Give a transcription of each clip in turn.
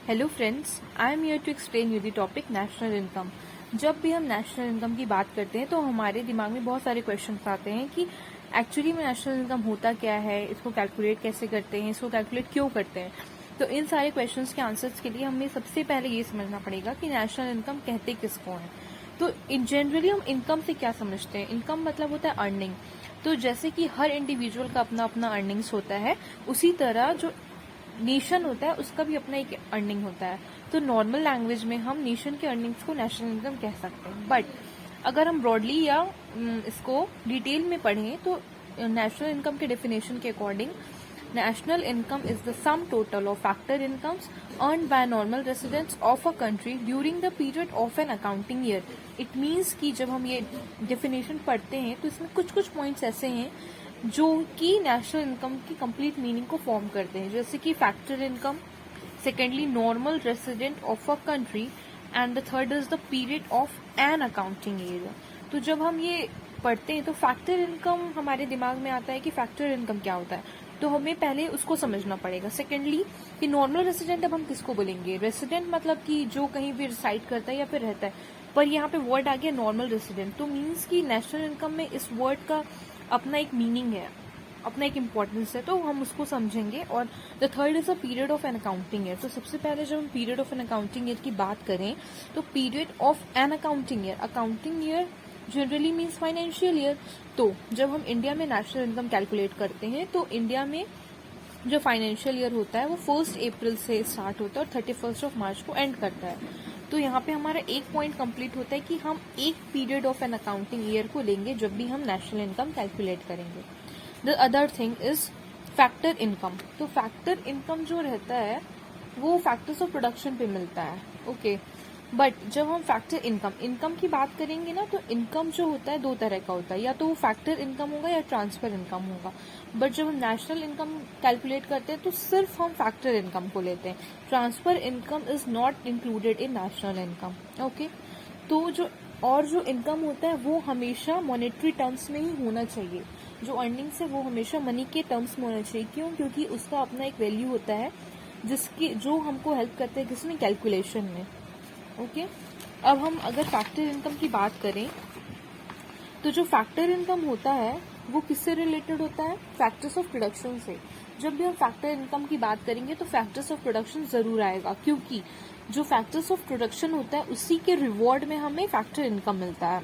Hello friends, I am here to explain you the topic national income. जब भी हम national income की बात करते हैं तो हमारे दिमाग में बहुत सारे क्वेश्चंस आते हैं कि एक्चुअली में नेशनल इनकम होता क्या है, इसको कैलकुलेट कैसे करते हैं, इसको कैलकुलेट क्यों करते हैं। तो इन सारे क्वेश्चंस के आंसर्स के लिए हमें सबसे पहले ये समझना पड़ेगा कि नेशनल इनकम कहते किसको हैं। तो इन जनरली हम इनकम से क्या समझते हैं। इनकम मतलब होता है अर्निंग। तो जैसे कि हर इंडिविजुअल का अपना अपना अर्निंग्स होता है, उसी तरह जो नेशन होता है उसका भी अपना एक अर्निंग होता है। तो नॉर्मल लैंग्वेज में हम नेशन के अर्निंग्स को नेशनल इनकम कह सकते हैं। बट अगर हम ब्रॉडली या इसको डिटेल में पढ़ें तो नेशनल इनकम के डेफिनेशन के according national income is the sum total of factor incomes earn by normal residents of a country during the period of an accounting year. It means कि जब हम ये डेफिनेशन पढ़ते हैं तो इसमें कुछ कुछ पॉइंट्स ऐसे हैं जो कि नेशनल इनकम की कंप्लीट मीनिंग को फॉर्म करते हैं, जैसे कि factor income, secondly normal resident of a country, and the third is the period of an accounting year. तो जब हम ये पढ़ते हैं तो फैक्टर इनकम हमारे दिमाग में आता है कि फैक्टर इनकम क्या होता है, तो हमें पहले उसको समझना पड़ेगा। सेकेंडली कि नॉर्मल रेसिडेंट अब हम किसको बोलेंगे। रेसिडेंट मतलब कि जो कहीं भी रिसाइड करता है या फिर रहता है, पर यहाँ पे वर्ड आ गया नॉर्मल रेसिडेंट, तो मीन्स कि नेशनल इनकम में इस वर्ड का अपना एक मीनिंग है, अपना एक इम्पोर्टेंस है, तो हम उसको समझेंगे। और the third is a period of an accounting year. तो सबसे पहले जब हम period of an accounting year की बात करें तो period of an accounting year generally means financial year. तो जब हम इंडिया में नेशनल इनकम कैलकुलेट करते हैं तो इंडिया में जो फाइनेंशियल ईयर होता है वो 1 अप्रैल से स्टार्ट होता है और 31 मार्च को एंड करता है। तो यहाँ पे हमारा एक पॉइंट कंप्लीट होता है कि हम एक period of an accounting year को लेंगे जब भी हम नेशनल इनकम कैलकुलेट करेंगे। The other thing is factor income. तो फैक्टर इनकम जो रहता है वो फैक्टर्स ऑफ प्रोडक्शन पे मिलता है। ओके, बट जब हम फैक्टर इनकम की बात करेंगे ना, तो इनकम जो होता है 2 तरह का होता है, या तो वो फैक्टर इनकम होगा या ट्रांसफर इनकम होगा। बट जब हम नेशनल इनकम कैलकुलेट करते हैं तो सिर्फ हम फैक्टर इनकम को लेते हैं। Transfer income is not included in national income. Okay, तो जो इनकम होता है वो हमेशा मॉनेटरी टर्म्स में ही होना चाहिए। जो अर्निंग्स है वो हमेशा मनी के टर्म्स में होना चाहिए। क्यों? क्योंकि उसका अपना एक वैल्यू होता है जो हमको हेल्प करते हैं किसमें, कैलकुलेशन में। ओके, अब हम अगर फैक्टर इनकम की बात करें तो जो फैक्टर इनकम होता है वो किससे रिलेटेड होता है, फैक्टर्स ऑफ प्रोडक्शन से। जब भी हम फैक्टर इनकम की बात करेंगे तो फैक्टर्स ऑफ प्रोडक्शन जरूर आएगा, क्योंकि जो फैक्टर्स ऑफ प्रोडक्शन होता है उसी के रिवॉर्ड में हमें फैक्टर इनकम मिलता है।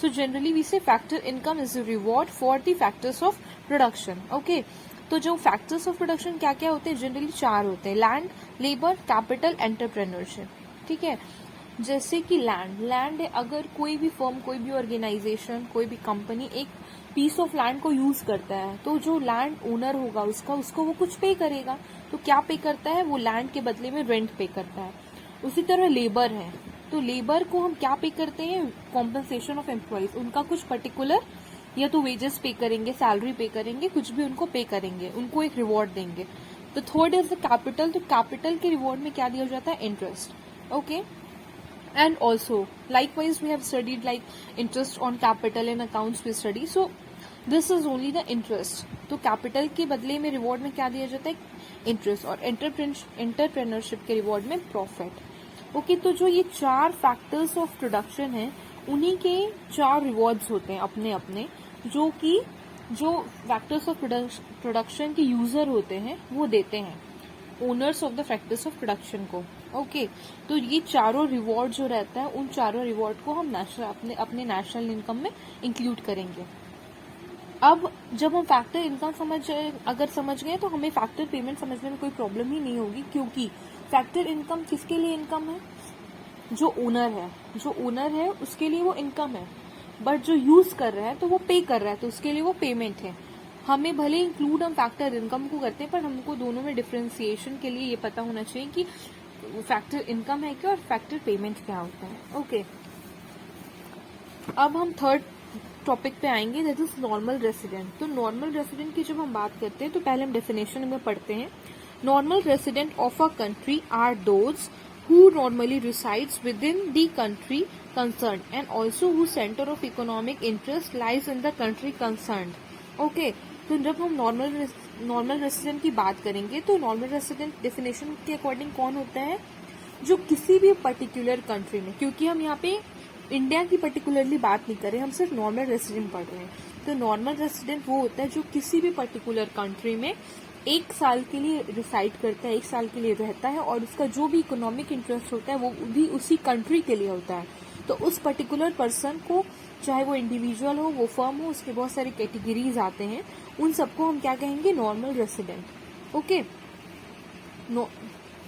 सो जनरली वी से factor income is the reward for the factors of production. Okay, तो जो फैक्टर्स ऑफ प्रोडक्शन क्या क्या होते हैं, जनरली 4 होते हैं: लैंड, लेबर, कैपिटल, एंटरप्रेन्योरशिप। ठीक है, जैसे कि लैंड है, अगर कोई भी फर्म, कोई भी ऑर्गेनाइजेशन, कोई भी कंपनी एक पीस ऑफ लैंड को यूज करता है तो जो लैंड ओनर होगा उसको वो कुछ पे करेगा। तो क्या पे करता है, वो लैंड के बदले में रेंट पे करता है। उसी तरह लेबर है, तो लेबर को हम क्या पे करते हैं, कॉम्पनसेशन ऑफ एम्प्लॉइज, उनका कुछ पर्टिकुलर या तो वेजेस पे करेंगे, सैलरी पे करेंगे, कुछ भी उनको पे करेंगे, उनको एक रिवॉर्ड देंगे। तो थर्ड इज द कैपिटल। तो कैपिटल के रिवॉर्ड में क्या दिया जाता है, interest. Okay, and also likewise we have studied like interest on capital in accounts we study, so this is only the interest। तो कैपिटल के बदले में रिवॉर्ड में क्या दिया जाता है, इंटरेस्ट, और एंटरप्रेन्योरशिप के रिवॉर्ड में प्रॉफिट। ओके, तो जो ये 4 फैक्टर्स ऑफ प्रोडक्शन है उन्हीं के 4 रिवॉर्ड्स होते हैं अपने अपने, जो कि जो फैक्टर्स ऑफ प्रोडक्शन के यूजर होते हैं वो देते हैं owners of the factors of production को। ओके, तो ये चारों रिवॉर्ड जो रहता है उन चारों रिवॉर्ड को हम अपने नेशनल इनकम में इंक्लूड करेंगे। अब जब हम फैक्टर इनकम अगर समझ गए तो हमें फैक्टर पेमेंट समझने में कोई प्रॉब्लम ही नहीं होगी, क्योंकि फैक्टर इनकम किसके लिए इनकम है, जो ओनर है उसके लिए वो इनकम है। बट जो यूज कर रहा है तो वो पे कर रहा है, तो उसके लिए वो पेमेंट है। हमें भले इंक्लूड हम फैक्टर इनकम को करते हैं, पर हमको दोनों में डिफरेंशिएशन के लिए ये पता होना चाहिए कि फैक्टर इनकम है क्या और फैक्टर पेमेंट क्या होता है। ओके, अब हम थर्ड टॉपिक पे आएंगे, दैट इज नॉर्मल रेसिडेंट। तो नॉर्मल रेसिडेंट की जब हम बात करते हैं तो पहले हम डेफिनेशन में पढ़ते हैं। Normal resident of a country are those who normally resides within the country concerned and also whose center of economic interest lies in the country concerned। Okay, तो जब हम नॉर्मल रेसिडेंट की बात करेंगे तो नॉर्मल रेसिडेंट डेफिनेशन के according कौन होता है, जो किसी भी पर्टिकुलर कंट्री में, क्योंकि हम यहाँ पे इंडिया की पर्टिकुलरली बात नहीं कर रहे, हम सिर्फ नॉर्मल रेसिडेंट पढ़ रहे हैं। तो नॉर्मल रेसिडेंट वो होता है जो किसी भी पर्टिकुलर कंट्री में 1 साल के लिए रिसाइड करता है, 1 साल के लिए रहता है, और उसका जो भी इकोनॉमिक इंटरेस्ट होता है वो भी उसी कंट्री के लिए होता है। तो उस पर्टिकुलर पर्सन को, चाहे वो इंडिविजुअल हो, वो फर्म हो, उसके बहुत सारे कैटेगरीज आते हैं, उन सबको हम क्या कहेंगे, नॉर्मल रेसिडेंट। ओके,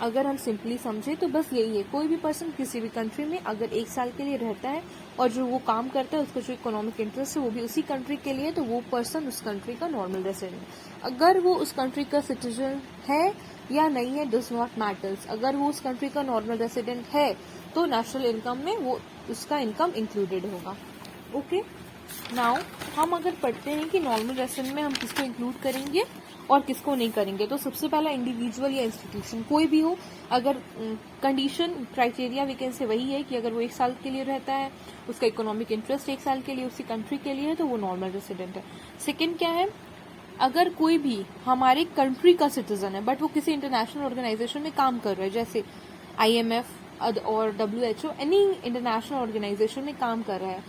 अगर हम सिंपली समझे तो बस यही है, कोई भी पर्सन किसी भी कंट्री में अगर 1 साल के लिए रहता है और जो वो काम करता है उसका जो इकोनॉमिक इंटरेस्ट है वो भी उसी कंट्री के लिए, तो वो पर्सन उस कंट्री का नॉर्मल रेसिडेंट। अगर वो उस कंट्री का सिटीजन है या नहीं है डज नॉट मैटर्स, अगर वो उस कंट्री का नॉर्मल रेसिडेंट है तो नेशनल इनकम में वो उसका इनकम इंक्लूडेड होगा। ओके, नाउ हम अगर पढ़ते हैं कि नॉर्मल रेसिडेंट में हम किसको इंक्लूड करेंगे और किसको नहीं करेंगे, तो सबसे पहला इंडिविजुअल या इंस्टीट्यूशन कोई भी हो, अगर condition criteria we can say वही है कि अगर वो 1 साल के लिए रहता है, उसका इकोनॉमिक इंटरेस्ट 1 साल के लिए उसी कंट्री के लिए है, तो वो नॉर्मल रेसिडेंट है। सेकेंड क्या है, अगर कोई भी हमारे कंट्री का सिटीजन है बट वो किसी इंटरनेशनल ऑर्गेनाइजेशन में काम कर रहा है, जैसे IMF और WHO, एनी इंटरनेशनल ऑर्गेनाइजेशन में काम कर रहा है,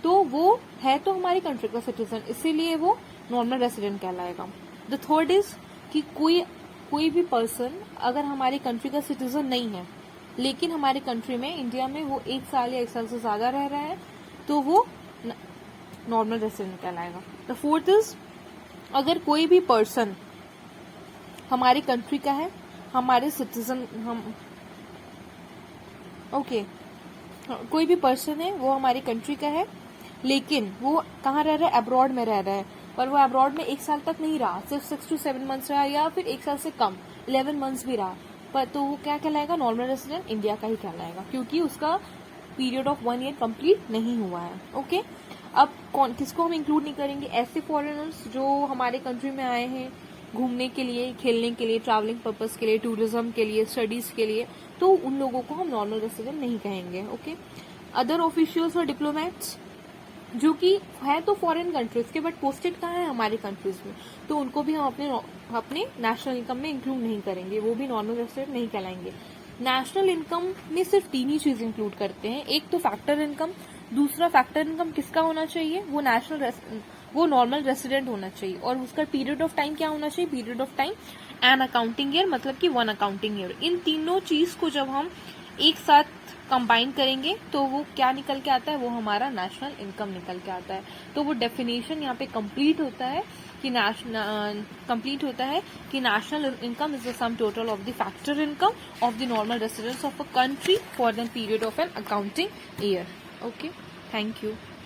तो वो है तो हमारी कंट्री का सिटीजन, इसीलिए वो नॉर्मल रेसिडेंट कहलाएगा। द थर्ड इज कि कोई भी पर्सन अगर हमारी कंट्री का सिटीजन नहीं है लेकिन हमारे कंट्री में, इंडिया में, वो 1 साल या 1 साल से ज्यादा रह रहा है, तो वो नॉर्मल रेसिडेंट कहलाएगा। द फोर्थ इज अगर कोई भी पर्सन हमारी कंट्री का है, हमारे सिटीजन कोई भी पर्सन है वो हमारी कंट्री का है लेकिन वो कहाँ रह रहा है, अब्रॉड में रह रहा है, पर वो अब्रॉड में 1 साल तक नहीं रहा, सिर्फ 6 to 7 मंथ्स रहा, या फिर 1 साल से कम 11 मंथ्स भी रहा, पर तो वो क्या कहलाएगा, नॉर्मल रेसिडेंट इंडिया का ही कहलाएगा, क्योंकि उसका पीरियड ऑफ 1 ईयर कंप्लीट नहीं हुआ है। ओके, अब किसको हम इंक्लूड नहीं करेंगे, ऐसे फॉरेनर्स जो हमारे कंट्री में आए हैं घूमने के लिए, खेलने के लिए, ट्रैवलिंग पर्पस के लिए, टूरिज्म के लिए, स्टडीज के लिए, तो उन लोगों को हम नॉर्मल रेसिडेंट नहीं कहेंगे। ओके, अदर ऑफिशियल्स और डिप्लोमेट्स जो कि है तो फॉरेन कंट्रीज के बट पोस्टेड कहाँ है, हमारे कंट्रीज में, तो उनको भी हम अपने नेशनल इनकम में इंक्लूड नहीं करेंगे, वो भी नॉर्मल रेसिडेंट नहीं कहलाएंगे। नेशनल इनकम में सिर्फ 3 ही चीज इंक्लूड करते हैं, एक तो फैक्टर इनकम, दूसरा फैक्टर इनकम किसका होना चाहिए, वो नॉर्मल रेसिडेंट होना चाहिए, और उसका पीरियड ऑफ टाइम क्या होना चाहिए, period of time an accounting year, मतलब कि 1 अकाउंटिंग ईयर। इन तीनों चीज को जब हम एक साथ कंबाइन करेंगे तो वो क्या निकल के आता है, वो हमारा नेशनल इनकम निकल के आता है। तो वो डेफिनेशन यहाँ पे कंप्लीट होता है कि national income is the sum total of the factor income of the normal residence of a country for the period of an accounting year. Okay, thank you.